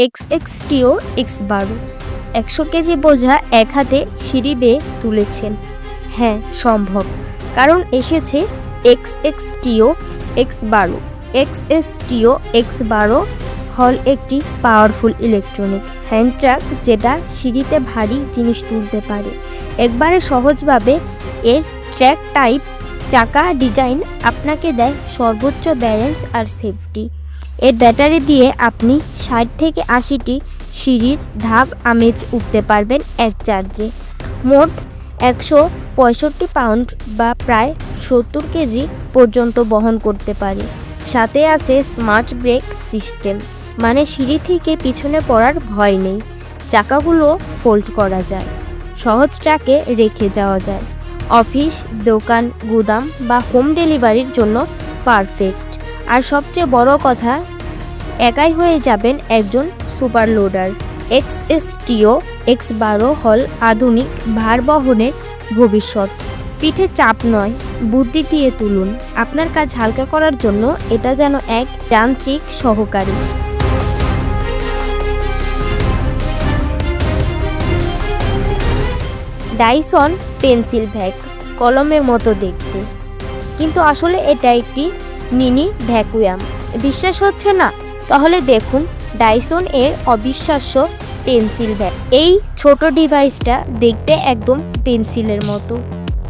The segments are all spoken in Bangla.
XXTO X12 100 কেজি বোঝা এক হাতে সিঁড়ি বেয়ে তুলেছেন। হ্যাঁ, সম্ভব, কারণ এসেছে XXTO X12। XXTO X12 হল একটি পাওয়ারফুল ইলেকট্রনিক হ্যান্ড ট্রাক যেটা সিঁড়িতে ভারী জিনিস তুলতে পারে। একবারে সহজভাবে এর ট্র্যাক টাইপ চাকা ডিজাইন আপনাকে দেয় সর্বোচ্চ ব্যালেন্স আর সেফটি। এর ব্যাটারি দিয়ে আপনি 60 থেকে 80টি সিঁড়ির ধাপ আমেজ উঠতে পারবেন এক চার্জে। মোট 165 পাউন্ড বা প্রায় 70 কেজি পর্যন্ত বহন করতে পারে। সাথে আছে স্মার্ট ব্রেক সিস্টেম, মানে সিঁড়ি থেকে পিছনে পড়ার ভয় নেই। চাকাগুলো ফোল্ড করা যায়, সহজ ট্র্যাকে রেখে যাওয়া যায়। অফিস, দোকান, গুদাম বা হোম ডেলিভারির জন্য পারফেক্ট। আর সবচেয়ে বড় কথা, একাই হয়ে যাবেন একজন সুপার লোডার। XXTO X12 হল আধুনিক ভার বহনের ভবিষ্যৎ। পিঠে চাপ নয়, বুদ্ধি দিয়ে তুলুন। আপনার কাজ হালকা করার জন্য এটা যেন এক যান্ত্রিক সহকারী। ডাইসন পেন্সিল ভ্যাক, কলমের মতো দেখতে, কিন্তু আসলে এটা একটি মিনি ভ্যাকুয়াম। বিশ্বাস হচ্ছে না? তাহলে দেখুন ডাইসন এর অবিশ্বাস্য পেন্সিল ভ্যাক। এই ছোট ডিভাইসটা দেখতে একদম পেন্সিলের মতো,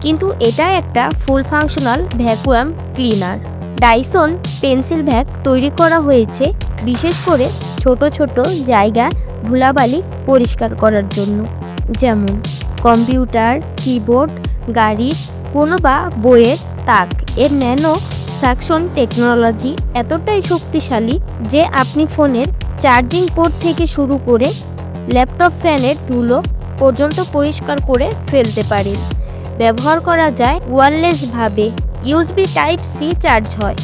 কিন্তু এটা একটা full functional vacuum cleaner. Dyson pencil vac তৈরি করা হয়েছে বিশেষ করে ছোট ছোট জায়গা ধুলাবালি পরিষ্কার করার জন্য, যেমন কম্পিউটার, কিবোর্ড, গাড়ির কোনো বা বইয়ের তাক। এর ন্যানো সাকশন টেকনোলজি এতটাই শক্তিশালী যে আপনি ফোনের চার্জিং পোর্ট থেকে শুরু করে ল্যাপটপ ফ্যানের ধুলো পর্যন্ত পরিষ্কার করে ফেলতে পারেন। ব্যবহার করা যায় ওয়্যারলেসভাবে। USB Type-C চার্জ হয়,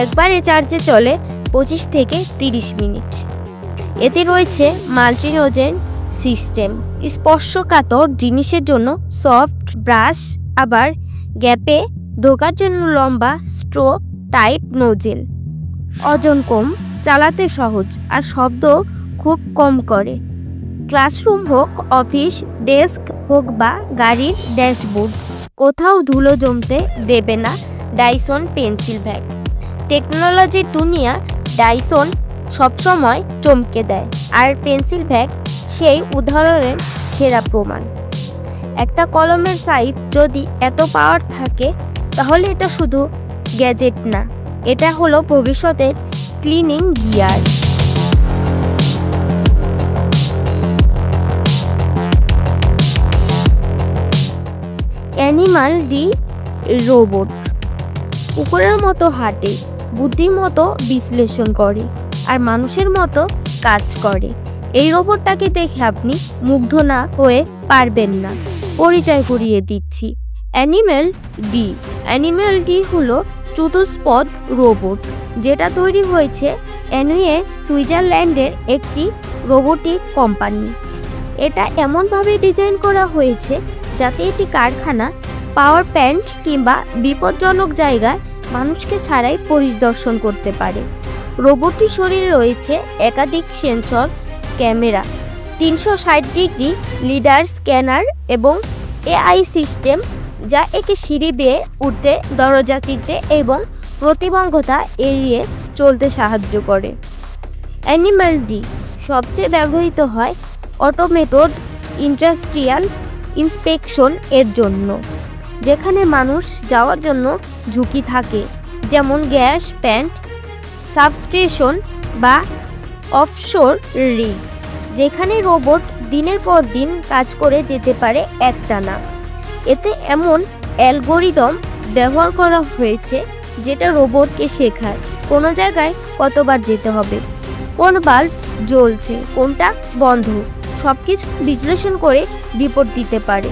একবারে চার্জে চলে 25 থেকে 30 মিনিট। এতে রয়েছে মাল্টিনোজেন সিস্টেম, স্পর্শকাতর জিনিসের জন্য সফট ব্রাশ, আবার গ্যাপে ঢোকার জন্য লম্বা স্ট্রো টাইপ নোজেল। ওজন কম, চালাতে সহজ আর শব্দ খুব কম করে। ক্লাসরুম হোক, অফিস ডেস্ক হোক বা গাড়ির ড্যাশবোর্ড, কোথাও ধুলো জমতে দেবে না ডাইসন পেন্সিল ভ্যাক। টেকনোলজির দুনিয়া ডাইসন সবসময় চমকে দেয়, আর পেন্সিল ভ্যাক সেই উদাহরণের সেরা প্রমাণ। একটা কলমের সাইজ যদি এত পাওয়ার থাকে, তাহলে এটা শুধু গ্যাজেট না, এটা হলো ভবিষ্যতের cleaning gear. Animal D robot কুকুরের মতো হাঁটে, বুদ্ধির মতো বিশ্লেষণ করে আর মানুষের মতো কাজ করে। এই রোবটটাকে দেখে আপনি মুগ্ধ না হয়ে পারবেন না। পরিচয় করিয়ে দিচ্ছি, অ্যানিমাল ডি। অ্যানিমাল ডি হলো চতুষ্পদ রোবট, যেটা তৈরি হয়েছে অ্যানুয়ে, সুইজারল্যান্ডের একটি রোবোটিক কোম্পানি। এটা এমনভাবে ডিজাইন করা হয়েছে যাতে এটি কারখানা, পাওয়ার প্ল্যান্ট কিংবা বিপজ্জনক জায়গায় মানুষকে ছাড়াই পরিদর্শন করতে পারে। রোবটটির শরীরে রয়েছে একাধিক sensor, camera, 360 degree leader scanner এবং AI সিস্টেম, যা একে সিঁড়ি বেয়ে উঠতে, দরজা চিনতে এবং প্রতিবন্ধকতা এড়িয়ে চলতে সাহায্য করে। অ্যানিমাল ডি সবচেয়ে ব্যবহৃত হয় অটোমেটেড ইন্ডাস্ট্রিয়াল ইন্সপেকশন এর জন্য, যেখানে মানুষ যাওয়ার জন্য ঝুঁকি থাকে, যেমন গ্যাস প্ল্যান্ট, সাবস্টেশন বা অফশোর রিগ, যেখানে রোবট দিনের পর দিন কাজ করে যেতে পারে একটানা। এতে এমন অ্যালগোরিদম ব্যবহার করা হয়েছে যেটা রোবটকে শেখায় কোনো জায়গায় কতবার যেতে হবে, কোন বাল্ব জ্বলছে, কোনটা বন্ধ, সবকিছু বিশ্লেষণ করে রিপোর্ট দিতে পারে।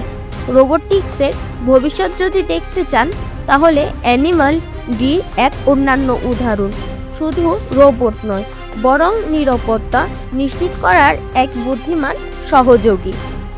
রোবোটিক্সের ভবিষ্যৎ যদি দেখতে চান, তাহলে অ্যানিমাল ডি এক অন্যান্য উদাহরণ। শুধু রোবট নয়, বরং নিরাপত্তা নিশ্চিত করার এক বুদ্ধিমান সহযোগী।